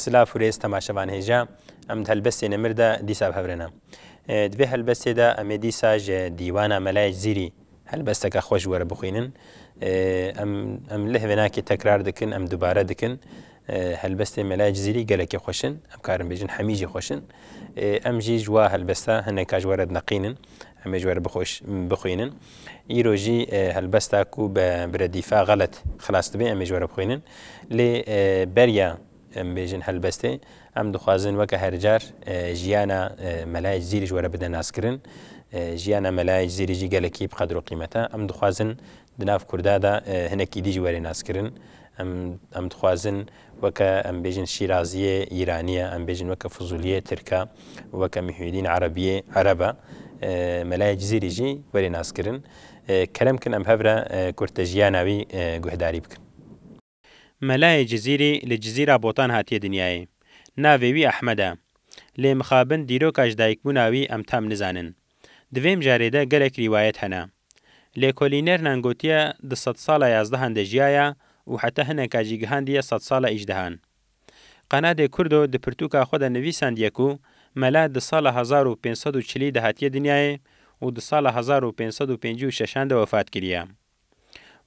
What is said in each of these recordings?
سلاف وريز تماشەوان هێژە ئەم هەلبەستێ نەمردە دیسا بهەورێنە دوێ هەلبەستێدا ئەمێ دیساژ دیوانە مەلای زیری هەلبەستەکە خۆش وەرە بخوێنن ئەم لە هێناکی تەکرار دکن ئەم دووبارە دکن هەلبەستێ مەلای زیری گەلێکی خۆشن ئەم کارم بێژن هەمیژی خۆشن ئەم ژی جوا هەلبەستە هەندێک کاژوەرە نەقینن ئەمێ ژوەرە بخوێنن ئیرۆژی هەلبەستاک و بە برەدیفا غەلەت خلاص دەبێ ئەمێ ژوەرە بخوێنن لێ بەریا ئەم بێژن هەلبەستێ ئەم دخوازن وەکە هەرجار ژیانە مەلای زیری ژوەرە بدە ناسکردن ژیانە مەلای زیریژی گەلێکی بقەدر و قیمەتە ئەم دخوازن دناف کوردادا هەنێکی دیژی وەرێ ناسکردن ئەم دخوازن وەکە ئەم بێژن شیرازیە ئیرانیە ئەم بێژن وەکە فزولیە ترکە وەکە میحویدین عەرەبیە عەرەبە مەلای زیریژی وەرێ ناسکردن کەرەمکن ئەم هەورە کورتە ژیاناوی گوهداری بکەن مەلای جزیری لە جزیرا بۆتان هاتیە دنیایە ناوێوی ئەحمەدە لێ مخابن دیرۆکاش دایکبووناوی ئەم تام نزانن دوێم جارێدە گەلێک ریوایەت هەنا لێکۆلینەر نانگۆتیە 100 ساڵە 11 هەندەژیایە و حتە هەنێک کاژیگەهاندیە 100 ساڵە ئیژدەهان قەنادێ کوردۆ دپرتوکا خۆدە نویساندیەک و مەلا 2 ساڵە 1540 دەهاتیە دنیایە و 2 ساڵە 1556 وەفات کردیە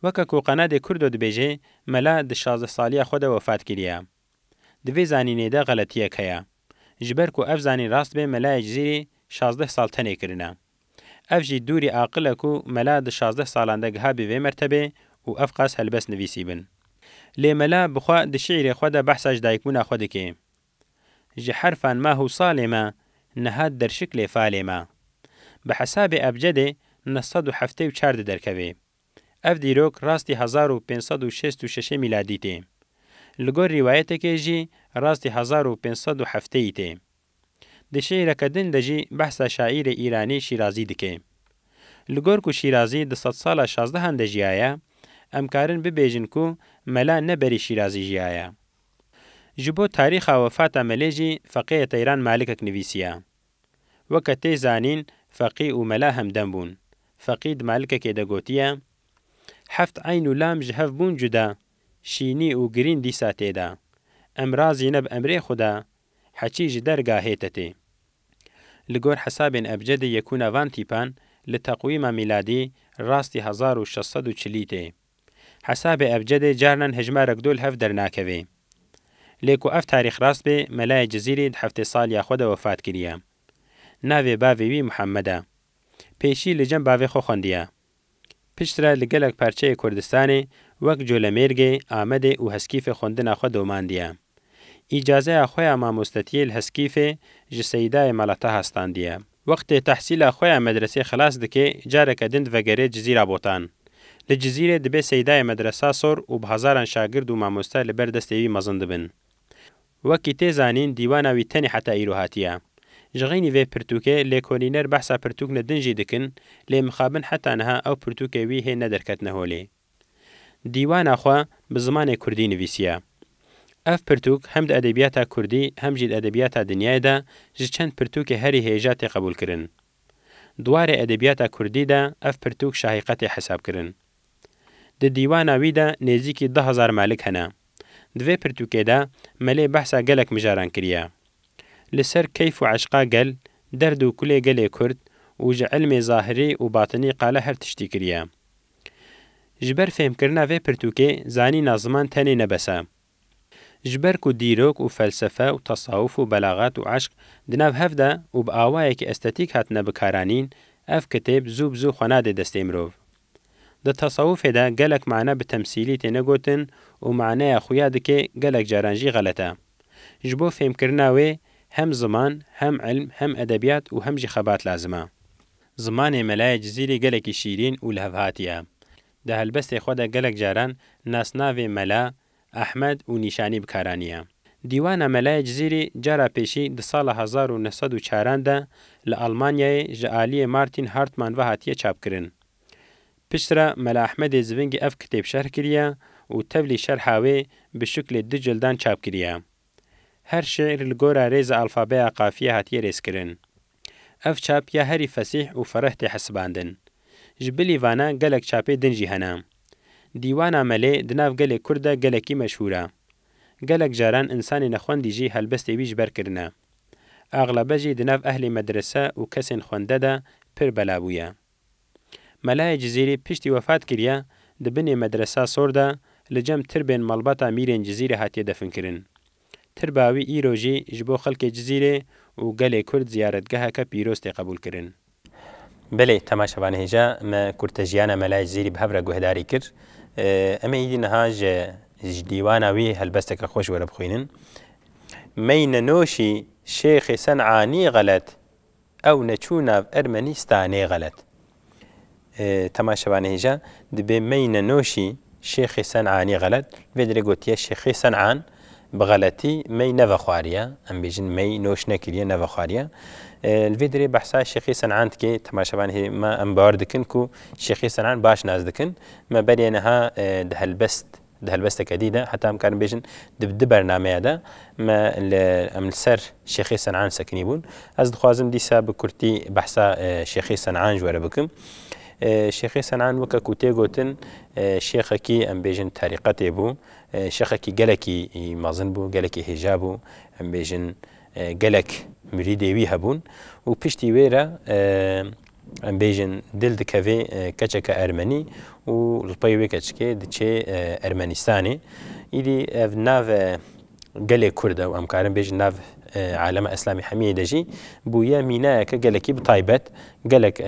وەکە کۆقەنادێ کوردۆ دەبێژێ مەلا 16 ساڵیە خۆدە وەفات کردیە دوێ زانینێدا غەلەتیەک هەیە ژبەر و ئەف زانی ڕاست بێ مەلای جزیری 16 ساڵ تەنێکردنە ئەف ژی دووری عاقلەک و مەلا 16 ساڵان دەگها بێ مرتبێ و ئەف قاس هەلبەست نویسی بن لێ مەلا بخوا دشعیرێ خۆدە بەحساش دایکبوونا خۆ دەکێ ji herfan ma û salê me nihat derşiklê falê me bi hesabê ebcedê 974 derkevê ev dîrok rastî 1566 miladî tê li gor rîwayetekê jî rastî 1507 tê di şêreke din de jî behsa şaîrê îranî Şîrazî dike li gor ku Şîrazî 200 sala 16 de jiyaye em karin bibêjin ku mela neberî Şîrazî jiyaye ji bo tarîxa wefata melê jî feqêya Teyran Malikek nivîsiye weke tê zanîn feqî û mela hemdem bûn feqî di Malikekê de gotiye heft eyn û lam ji hev bûn cuda şînî û girîn dîsa têda em razîne bi emrê xwe heçî ji dergahê te tê li gor hesabên ebcedê yekûna van tîpan li teqwîma mîladî rastî 1640 tê hesabê ebcedê carnan hejmarek dol hev dernakevê lê ku ev tarîx rast bê melayê cizîrê di heftê saliya xwe de wefat kiriye navê bavê wî Muhammed e pêşî li cem bavê xwe xwendiye piştre li gelek parçeyê Kurdistanê wek Colemêrgê Amedê û Heskîfê xwendina xwe domandiye îcazeya xwe ya mamostetiyê li Heskîfê ji Seyidayê Malata hastandiye wextê tehsîla xwe ya medresê xilas dike careke din divegerê Cizîra Botan li Cizîrê dibe Seyidayê medresa sor û bi hezaran şagird û mamoste li ber destê wî mezin dibin wekî tê zanîn dîwana wî tenê heta îro hatiye ji xînî vê pirtûkê lêkolîner behsa pirtûkine din jî dikin lê mixabin heta niha ew pirtûkê wî hê nederketine holê dîwana xwe bi zimanê Kurdî nivîsiye ev pirtûk hem di edebiyata Kurdî hem jî di edebiyata dinyayê de ji çend pirtûkê herî hêja tê qebûl kirin dwarê edebiyata Kurdî de ev pirtûk şahîqetê hesab kirin di dîwana wî de nêzîkî 10,000 malik hene di vê pirtûkê de melê behsa gelek mijaran kiriye li ser keyf û eşqa gel derd û kulê gelê Kurd û ji ilmê zahirî û batinî qale her tiştî kiriye ji ber fêmkirina vê pirtûkê zanîna ziman tenê nebese ji ber ku dîrok û felsefe û tesawuf û belagat û eşq di nav hev de û bi awayekî estetîk hatine bikaranîn ev kitêb zû bi zû xwe nade destê mirov di tesawufê de gelek mane bi temsîlî têne gotin û maneya xuya dike gelek caran jî xelet e ji bo fêmkirina wê hem ziman hem ilm hem edebiyat û hem jî xebat lazim e zimanê melayê Cizîrê gelekî şîrîn û lihevhatiye di helbestê xwe de gelek caran nasnavê mela Ahmed û nîşanî bikaranîye dîwana melayê Cizîrê cara pêşî di sala 1904 de li Almanyayê ji aliyê Martin Hartmann ve hatiye çapkirin piştre mela Ahmedê zivingî ev kitêb şerh kiriye û tevlî şerha wê bi şiklê 2 cildan çap kiriye her şeîr li gora rêza alfabeya qafiye hatiye rêzkirin ev çap ya herî fesîh û fereh tê hesibandin ji bilîvana gelek çapê din jî hene dîwana melê di nav gelê Kurd de gelekî meşhûr e gelek caran insanê nexwendî jî helbestê wî ji ber kirine. Aglebe jî di nav ehlê medrese û kesên xwende de pir belavû ye. Melayê Cizîrî piştî wefat kiriye, di binê medresa Sor de li cem tirbên malbata mîrên Cizîrê hatiye definkirin. Tirba wî îro jî ji bo xelkê Cizîrê û gelê Kurd ziyaretgeheke pîroz tê qebûl kirin. Belê temaşevanê hêja me kurtejiyana Melayê Cizîrî bi hev re guhdarî kir. Em ê îdî niha ji dîwana wî helbesteke xweş were bixwînin. Mey nenoşî Şêxê Sen'anî xelet, ew neçû nav Ermenistanê xelet. Temaşevanê hêja dibe mey nenoşî Şêxê Sen'anî xelet, vê dirê gotiye Şêxê Sen'an bi xeletî mey nevexwariye, em bêjin mey noş nekiriye nevexwariye. Li vê dirê behsa Şêxê Sen'an dike temaşevanê me em bawer dikin ku Şêxê Sen'an baş nas dikin. Me berê niha di helbesteke dî de heta em karin bêjin di bernameya de em li ser Şêxê Sen'an sekinî bûn. Ez dixwazim dîsa bi kurtî behsa Şêxê Sen'an ji were bikim. Şêxê Sen'an weke ku tê gotin şêxekî em bêjin terîqetê bû, şêxekî gelekî mezin bû, gelekî hêja bû, em bêjin gelek mirîdê wî hebûn û piştî wê re em bêjin dil dikeve keçeke Ermenî û li pey wê keçikê diçe Ermenistanê. Îdî ev nav gelê Kurd ew em karin bêjin nav alema İslamî hemiyê de jî bûye mînayeke gelekî bi taybet gelek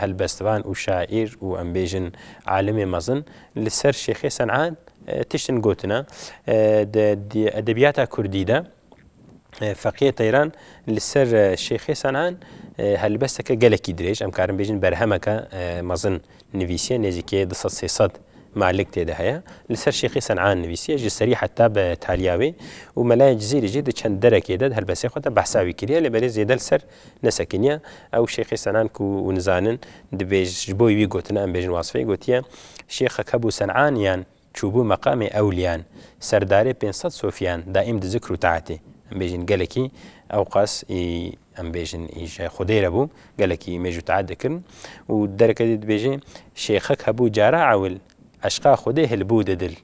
helbestvan û şaîr û em bêjin alimê mezin li ser Şêxê Sen'an tiştin gotine. Di edebiyata Kurdî de Feqîyê Teyran li ser Şêxê Sen'an helbesteke gelekî dirêj em karin bêjin berhemeke mezin nivîsiye nêzîkî 200-300 معلق تێدا هەیە لەسەر شێخی سەنعان نوویسیە ji serî heta bi taliyawê û Melayê Cizîrî jî di çend derekê de helbestê xwe de behsa wî kiriye lêberê zêde li ser nesekiniye ew Şêxê Sen'an ku û nizanin dibêj ji bo wî gotine em bêjin wasfeyê gotiye şêxek hebû Sen'an yan çûbû meqamê ewliyan serdarê 500 sofiyan daîm di zikr û taetê em bêjin gelekî ew qas em bêjin îşe Xwedê re bû gelekî mêj û taet dikirin û dereke dî dibêje şêxek hebû cara ewil عشقا خودê hilbû di dil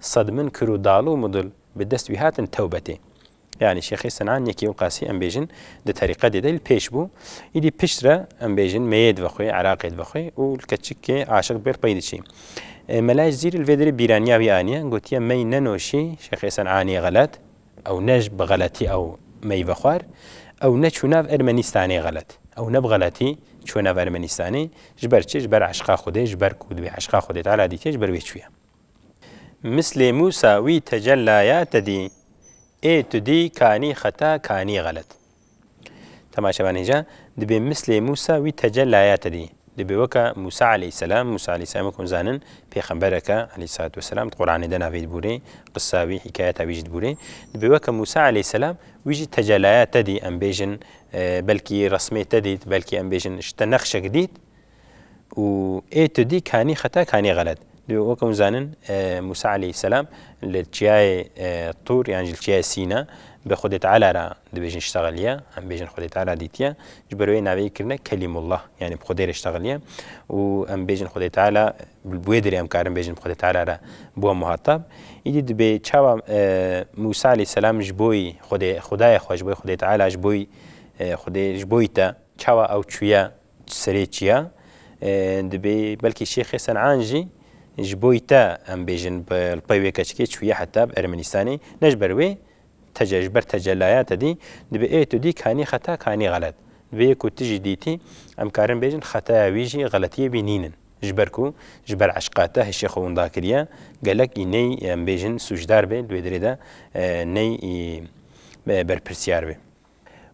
sed min kir û dalû mu dil bi dest wî hatin tewbetê. Yani Şêxê Sen'an yekî qasî em bêjin di terîqetê de li pêş bû. Îdî pişt re em bêjin meyê divexwe, Iraqê divexwe û li keçikê aşiq bêr pey diçî. Melayê Cizîrî li vê dirê bîraniya wî aniye gotiye mey nenôşî Şêxê Sen'anî xelet ew ne bi xeletî ew mey vexwar ew ne çû nav Ermenistanê xelet ew ne bi xeletî çû nav Ermenistanê ji ber çi ji ber eşqa Xwedê ji ber ku dibê eşqa Xwedê teala dîtê ji ber wê çûye. Mislê Musa wî tecellayate dî ê tu dî kanî xeta kanî xelet. Temaşevan hêja dibê mislê Musa wî tecellayate dî dibê weka Musa aleyhisselam Musa aleyhisselam ku zanin pêxembereke aleyhissalatu vesselam Qur'anê de navê dibûrê qissa wî hikayeta wî jî dibûrê dibê weka Musa aleyhisselam wî jî tecellayate dî em bêjin belkî resmê te dît belkî em bêjin ji te nexşek dît û ê tu dî kanî xeta kanî xelet. Dibê weka zanin Musa aleyhisselam li çiyayê Tur yan ji çiyayê Sîna bi Xwedê Teala re dibêjin iştexeliye em bêjin Xwedê Teala dîtiye ji ber wê navê kirine Kelîmullah yani bi Xwedê re iştexeliye û em bêjin Xwedê Teala bi wê dirê em karin bêjin Xwedê Teala re bûye muhatab. Îdî dibê çawa Musa aleyhisselam ji bo Xwedayê xwe ji bo Xwedê Teala ji bo Xwedê ji bo te çawa ew çûye serê çiya dibê belkî Şêxê Sen'an jî ji bo te em bêjin li pey wê keçikê çûye heta bi Ermenistanê ne ji ber wê ji ber tecellayate dî dibê ê tu dî kanî xeta kanî xelet. Dibê ku tu jî dîtî em karin bêjin xetaya wî jî xeletiyê wî nînin ji ber ku ji ber eşqa te hişê xwe winda kiriye gelek ney em bêjin sûcdar bê li wê dirê de ney berpirsiyar bê.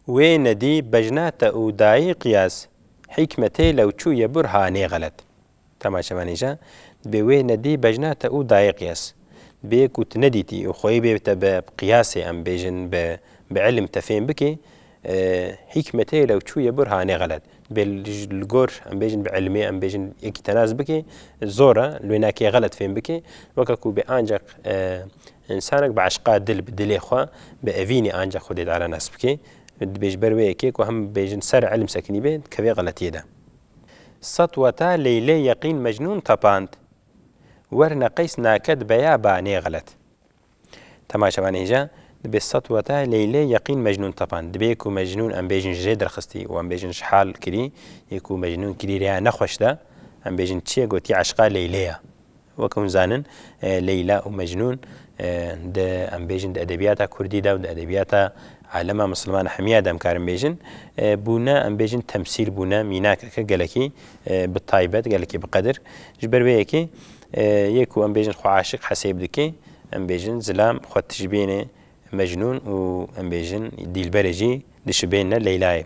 Wê nedî bejnate û dayî qiyas hikmetê lew çûye burhanê xelet. Temaşevan hêja dibê wê nedî bejnate û dayî qiyas bê ku tu nedîtî û xweyê bê te bi qiyasê em bêjin bi ilm te fêm bikî hikmetê lew çûye burhanê xelet. Bê li gor em bêjin bi ilmê em bêjin yekî tenaz bikî zor e li wê nakê xelet fêm bikî weke ku bê ancak insanek bi eşqa dil bi dilê xwe bi evînî ancak Xwedê Teala nas bikî dibê ji ber wê yekê ku hem bêjin ser ilm sekinî bê dikeve xeletiyê de. Setweta Leylê yeqîn mecnûn tepand werne qeys naket beya banê xelet. تماشەوان هێژە دەبێت سەتوەتە لەیلێ یەقین مەجنون تەپان دەبێت و مەجنون ئەم بێژن ژێ دەرخستی و ئەم بێژن شحال کردی یەک و مەجنون کریریا نەخۆشدا ئەم بێژن چییە گوتی عشقا لەیلەیە وەکەم زانن لەیلا و مەجنون ئەم بێژن ئەدەبیاتە کوردیدا و ئەدەبیاتە عالەمە مسلمان هەمیادا ئەم کارم بێژن بوونە ئەم بێژن تەمسیل بوونە میناکەکە گەلەکی بتایبەت گەلەکی بقەدر ji ber wê yekê yê ku em bêjin xwe aşiq hesêb dike em bêjin zilam xwe tişbênê mecnûn û em bêjin dîlberê jî dişibêne Leylayê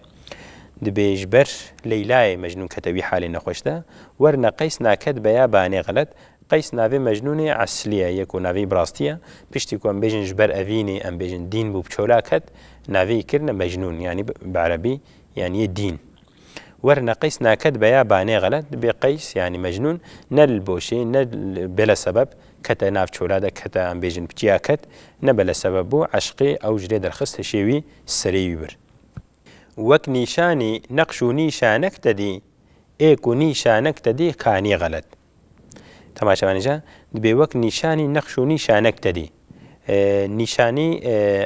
dibê ji ber Leylayê mecnûn kete wî halê nexweş de werna Qeys naket beya banê xelet Qeys navê mecnûnê esliye yek û navê birastiye piştî ku em bêjin ji ber evînê em bêjin dîn bû biçola ket navê kirine mecnûn yanî bi erebî yanî dîn ورنا قيس ناكد بيا باني غلط بقيس يعني مجنون نل بوشي نل بلا سبب كتا ناف شولادا كتا ام بيجن بتيا كت نبلا سببو عشقي او جريد الخص شيوي سري بر وك نيشاني نقشو نيشانك تدي ايكو نيشانك تدي كاني غلط تماشا مانجا دبي وك نيشاني نقشو نيشانك تدي نیشانی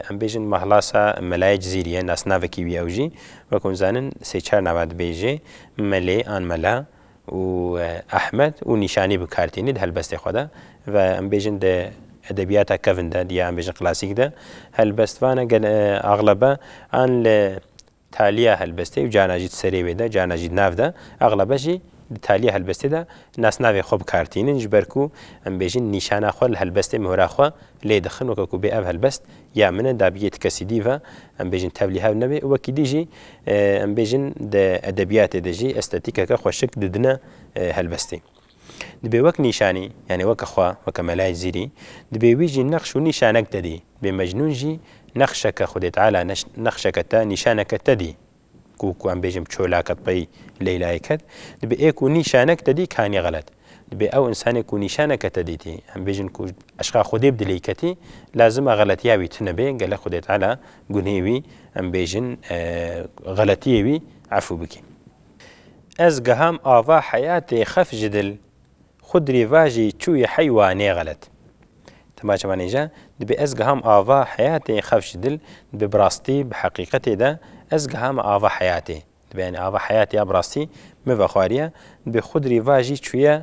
ئەم بێژن مەهڵاسە مەلای جزیریە ناسناوێکی ویاوژی وەکۆم زانن سێچار ناوات بێژێ مەلێ ئان مەلا و ئەحمەد و نیشانی بکارتێنێت هەلبەستی خۆدا و ئەم بێژن ئەدەبیاتە کەڤندا دیە ئەم بێژن کلاسیکدا هەلبەستوانە ئاغلبە ئان لە تالیە هەلبەستی و جاناژیت سەرێ وێدا جاناژیت ناودا ئاغلبەژی تالیە هەلبەستێدا ناسناوێ خۆ بکارتێنن ji ber ku em bêjin nîşana xwe li helbestê mihora xwe lê dixin wekekû bê ev helbest ya min e dabiyê tikesî dîve em bêjin tevlî hev nebe wekî dî jî em bêjin di edebiyatê de jî estêtîkeke xweşik didine helbestê dibê wek nîşanî yani weke xwe weke melayê zîrî dibê wî jî nexş û nîşanek te dî bê mecnûn jî nexşeke Xwedê Teala nexşeke te nîşaneke te dî ku em bêjim çolaket pey Leylayê ket dibê ê ku nîşanek te dî kanî xelet dibê ew insanê ku nîşaneke te dîtî em bêjin ku eşqa Xwedê bi dilê ketî lazim e xeletiya wî tune bê gelek Xwedê Teala gunhê wî em bêjin xeletiyê wî efû bike ez geham ava heyatê xef ji dil xud rêva jî çûye heywanê xelet temaşevan êja dibê ez geham ava heyatê xef ji dil bi birastî bi heqîqetê de ez gehama ava heyatê dibê yani ava heyatê ya birastî mive xwariye dibê xud rêva jî çûye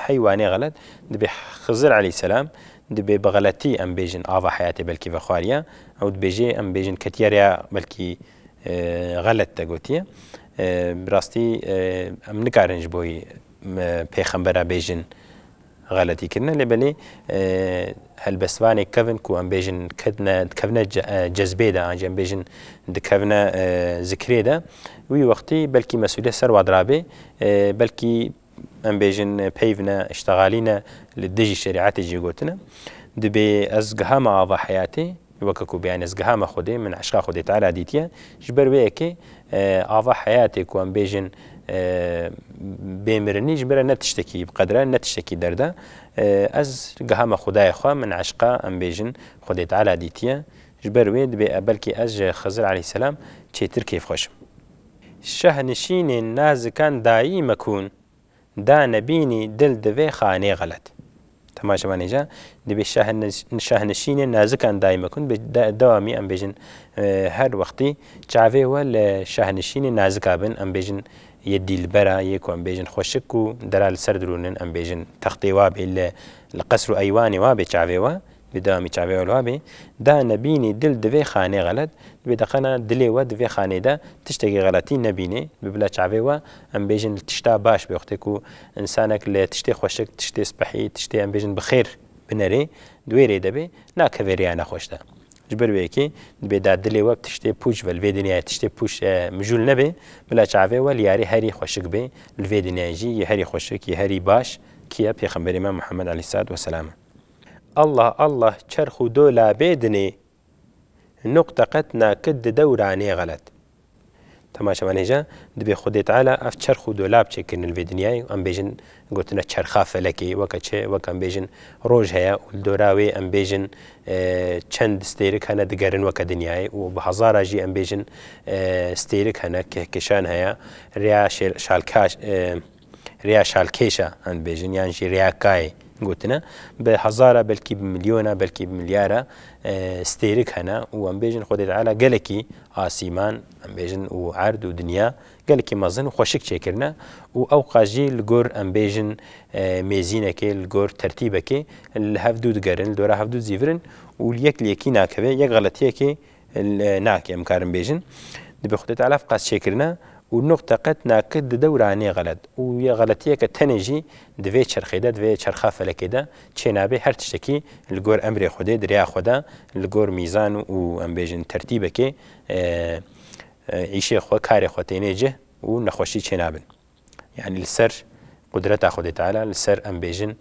heywanê xelet dibê Xizir aleyhisselam dibê bi xeletî em bêjin ava heyatê belkî ve xwariye ew dibêjê em bêjin ketiye rêya belkî xelet te gotiye bi rastî em nikarin ji bo pêxembera bêjin غلطی کردن لبلی هەلبەستوانێک کەون کو ئەم بێژن دکەونە جەزبێدا ئەنجام بێژن دکەونە زکرێدا وی وەختی بەلکی مەسئولە سەر وادرابێ بەلکی ئەم بێژن پەیونە شتەغالینە لە دژی شریعەتی جێگوتنە دبێ ئەز گەهامە ئاوا حیاتێ وەکەکو بیان ئەز گەهامە خودێ من عشقا خودێ تعالی دیتیە ji ber wê yekê ava heyatê ku em bêjin bêmirinî ji ber ne tiştekî bi qedre ne tiştekî derde ez gehama xudaya xwe min eşqa em bêjin Xwedê Teala dîtiye ji ber wê dibê belkî ez ji Xizir aleyhisselam çêtir kêfxweşim şehnişînên nazikan dayî mekûn da nebînî dil divê xanê xelet temaşevan êja dibê şehnişînên nazikan dayî mekûn bi dewamî em bêjin her wextî çavê we li şehnişînê nazika bin em bêjin yê dîlbera yê ku em bêjin xweşik û dera li ser dirûnin em bêjin textê wa bê li qesr û eywanê wa bê çavê we bi dewamî çavê we wa bê da nebînî dil divê xanê xelet dibê deqena dilê we divê xanê de tiştekî xeletî nebînê bibile çavê we em bêjin li tişta baş bê wextê ku insanek li tiştê xweşik tiştê spehî tiştê em bêjin bi xêr binerê duêrê de bê nakeve rêya nexweş de ji ber wê yekê dibê da dilê we tiştê pûç ve li vê dinyayê tiştê pûç mijûl nebe bila çavê we li yarî herî xweşik bê li vê dinyayê jî yê herî xweşik yê herî baş kiye pêxemberê me Muhammed aleyhissalatu vesselam Allah Allah çerx û dola bê dinê nuqte qet nakid di dewranê xelet temaşevan hêja dibê Xwedê Teala ev çerx û dolab çêkirin li vê dinyayê em bêjin gotine çerxa felekê weke çê wek em bêjin roj heye û li dora wê em bêjin çend stêrik hene digerin weke dinyayê û bi hezara jî em bêjin stêrik hene kehkêşan heye rêya şalkêşa em bêjin yan jî rêyakayê گوتنە بە هەزارە بەلکی بملیۆنە بەلکی بملیارە ستێرک هەنا و ئەم بێژن خۆی تعالی گەلێکی ئاسیمان ئەم بێژن و عرد و دنیا گەلێکی مەزن و خۆشک چێکردە و ئەو قاژی لە گۆر ئەم بێژن مێزینەکەی لە گۆر تەرتیبەکەی لە هەفتوو دگەرن دۆرە هەفتوو زیڤرن و یەک لێکی ناکەوێ یەک غەڵەتیەکی ناکێ ئەم کارم بێژن دەبێ خۆی تعالی قاس چێکردە و نقطة قد ناكد دوراني غلط ويا غلطية كتنجي دوي چرخيدا دوي چرخا فلكيدا چنابي هر تشتكي الجور أمر خده دريا خدا الجور ميزان و أم بيجن ترتيبك عيشي خو كاري خو تينيجه و نخوشي چنابن يعني السر قدرة خده تعالى السر أم بيجن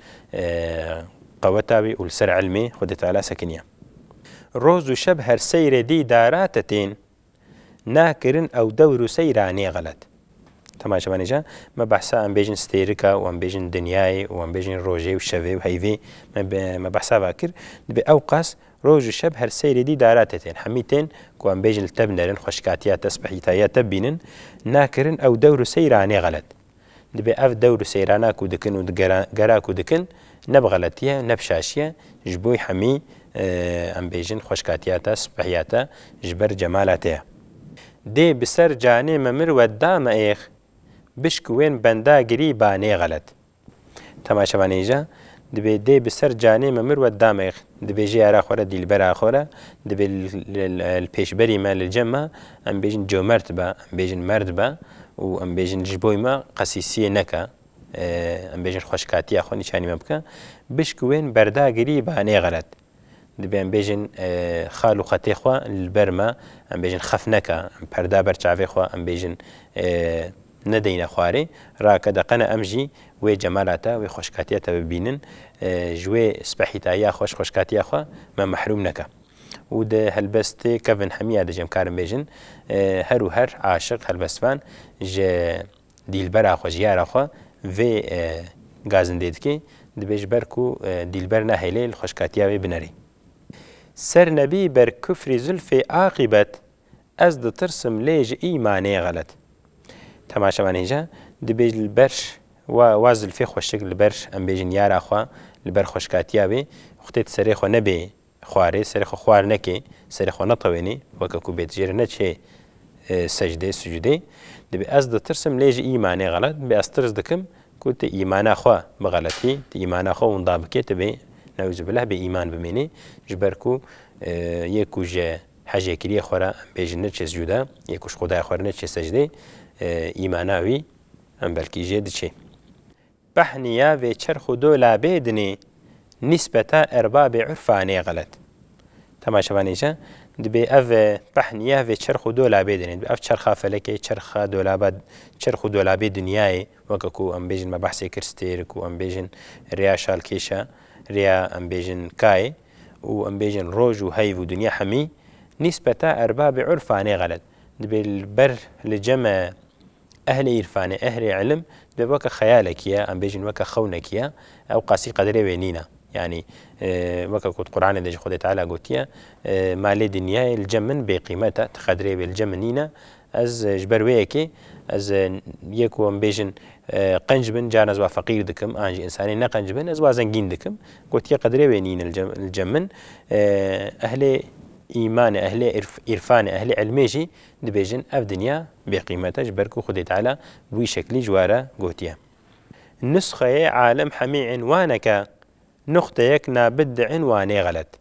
قوتاوي والسر علمي خده تعالى سكنية روز و شب هر سير دي داراتتين ناكرن أو دور سيراني غلط تمام شبانيجا ما بحثا أم بيجن ستيركا وأم بيجن دنياي وأم بيجن روجي وشفي وهيفي ما بحثا باكر بأوقاس روج الشب هر سير دي داراتتين حميتين كو أم بيجن التبنرن خشكاتيات تسبحيتايات تبينن ناكرن أو دور سيراني غلط أف دور سيراناكو دكن وقراكو دكن نبغلتيا نبشاشيا جبوي حمي أم بيجن خشكاتيات تسبحياتا جبر جمالاتيا دي بسر جاني ممر ودام ايخ بشكوين بندا قريباني غلط تمام شبانيجا دي بسر جاني ممر ودام ايخ دبي جي ارا خورا دي البرا خورا دبي البيشبري ما للجمع ام بيجن جو مرتبة ام بيجن مردبة و ام بيجن جبوي ما قسيسية نكا ام بيجن خوشكاتي اخو نشاني مبكا بشكوين بردا قريباني غلط دبي ام بيجن خالو خطي خوا البرما ام بيجن خفنكا بردا برچاوي خوا ام بيجن ندين خواري راك دقنا امجي وي جمالاتا وي خوشكاتياتا ببينن جوي سبحيتايا خوشكاتيا خوا ما محروم نكا وده هلبست كفن حمية ده جم كارم بيجن هرو هر عاشق هلبستفان ج ديلبر خو جيار خو في غازن ديدكي دبيج بركو ديلبر نهيلي الخوشكاتيا بنري سر نبي بر كفر زلف عاقبت از د ترسم ليج ايماني غلط تماشا مانيجا دبيج البرش وازل في خوشك البرش ام بيجن يارا خو البر خوشكاتيا بي وقت سري خو نبي خواري سري خو خوار نكي سري خو نطويني وككو بيت جير نتشي سجده سجده دبي از د ترسم ليج ايماني غلط بي استرز دكم كنت ايمانا خو بغلطي ايمانا خو ونضابكي تبي نعوذ بالله بإيمان بميني جبركو يكو جا حاجة كريه خورا بيجن نتشي سجودا يكوش خدای خورا نتشي سجده إيماناوي ام بلكي جيد شي بحنيا في چرخ دولا بيدني نسبة أرباب عرفاني غلط تمام شبانيجا دبي اف بحنيا في چرخ دولا بيدني اف چرخا فلكي چرخا دولابد چرخ دولابي دنياي وككو ام بيجن مبحثي كرستيرك و ام بيجن رياشال كيشا ريا ام بيجن كاي و ام بيجن روج و هيف و دنيا حمي نسبة أرباب عرفاني غلط دبي البر لجمع أهل إرفاني أهل علم دبي وكا خيالك يا ام بيجن وكا خونك يا أو قاسي قدري وينينا يعني وكا كنت قرآن دي خدي تعالى قوتيا مالي دنيا الجمن بقيمتها تقدري بالجمنينا از جبرويكي از يكو ام بيجن قنجبن جان ازوا فقير دكم انجي انساني نقنجبن ازوا زنجين دكم قلت يا قدري وينين الجمن اهل ايمان اهل عرفان اهل علميجي دبيجن اف دنيا بقيمتها جبركو خدي تعالى بوي شكلي جواره قوتيا النسخه عالم حمي عنوانك نقطه يكنا بد عنواني غلط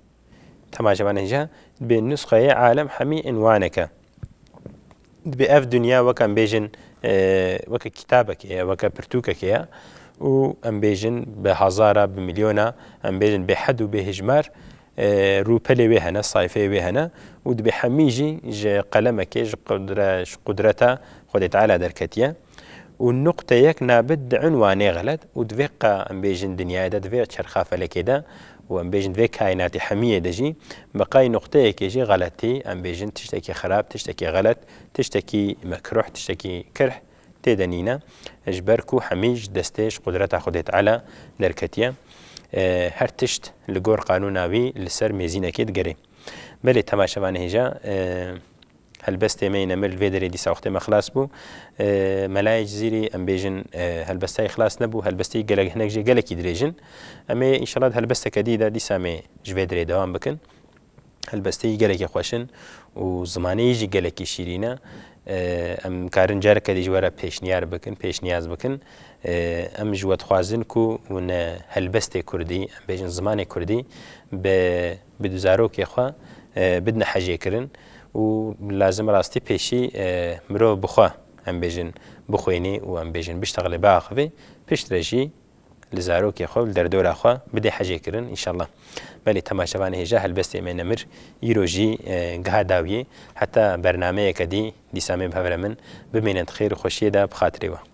تمام جا بالنسخه عالم حمي عنوانك بأف دنيا وكان بيجن وكا كتابك يا وكا برتوكك يا و ام بيجن بهزارة بمليونة ام بيجن بحد وبهجمار روبلي وهنا صايفي وهنا ودبي حميجي ج قلمك ج قدرته خدت على دركتيا والنقطة يكنا بد عنواني غلط ودفق ام بيجن دنيا دا دفق شرخافة لكدا وام بيجن في كائنات حمية دجي بقاي نقطة كيجي غلطي ام بيجن تشتكي خراب تشتكي غلط تشتكي مكروح تشتكي كرح تدنينا اجبركو حميج دستيش قدرتها خدت على دركتيا هر تشت لجور قانوناوي لسر ميزينة كيد جري بلي تماشا هجا هەلبەستێ مەی نەمر لێ دەرێ دیسا وەختێمە خلاص بوو مەلای جزیری ئەم بێژن هەلبەستای خلاص نەبوو هەلبەستی گەلک هەنێکژێ گەلێکی درێژن ئەمێ ئینشەڵات هەلبەستەکە دیدا دیسامێ ژێ درێ دەوام بکەن هەلبەستەی گەلێکی خۆشن و زمانەیەژی گەلێکی شیرینە ئەم کارن جارەکە دیژوەرە پێشنیار بکەن پێشنیاز بکەن ئەم ژوەت خوازن و هەلبەستێ کوردی ئەم بێژن زمانی کوردی بە دوزارۆکێخوا بدنە حەجێکردن و لازم ڕاستی پێشی مرۆڤ بخوا ئەم بێژن بخوێنی و ئەم بێژن بشتەغڵێ باخەوێ پشترەژی لە زارۆکێخوا و دەردۆراخوا بدێ حەجێکردن ئینشەڵڵا بەلی تەماشەوان هێژا هەلبەستێ مێ نەمر ئیرۆژی گەها داویێ حتا بەرنمەیەکە دیسامێ هەورە من بمێنێت خێر و خۆشیێدا بخاترێەوە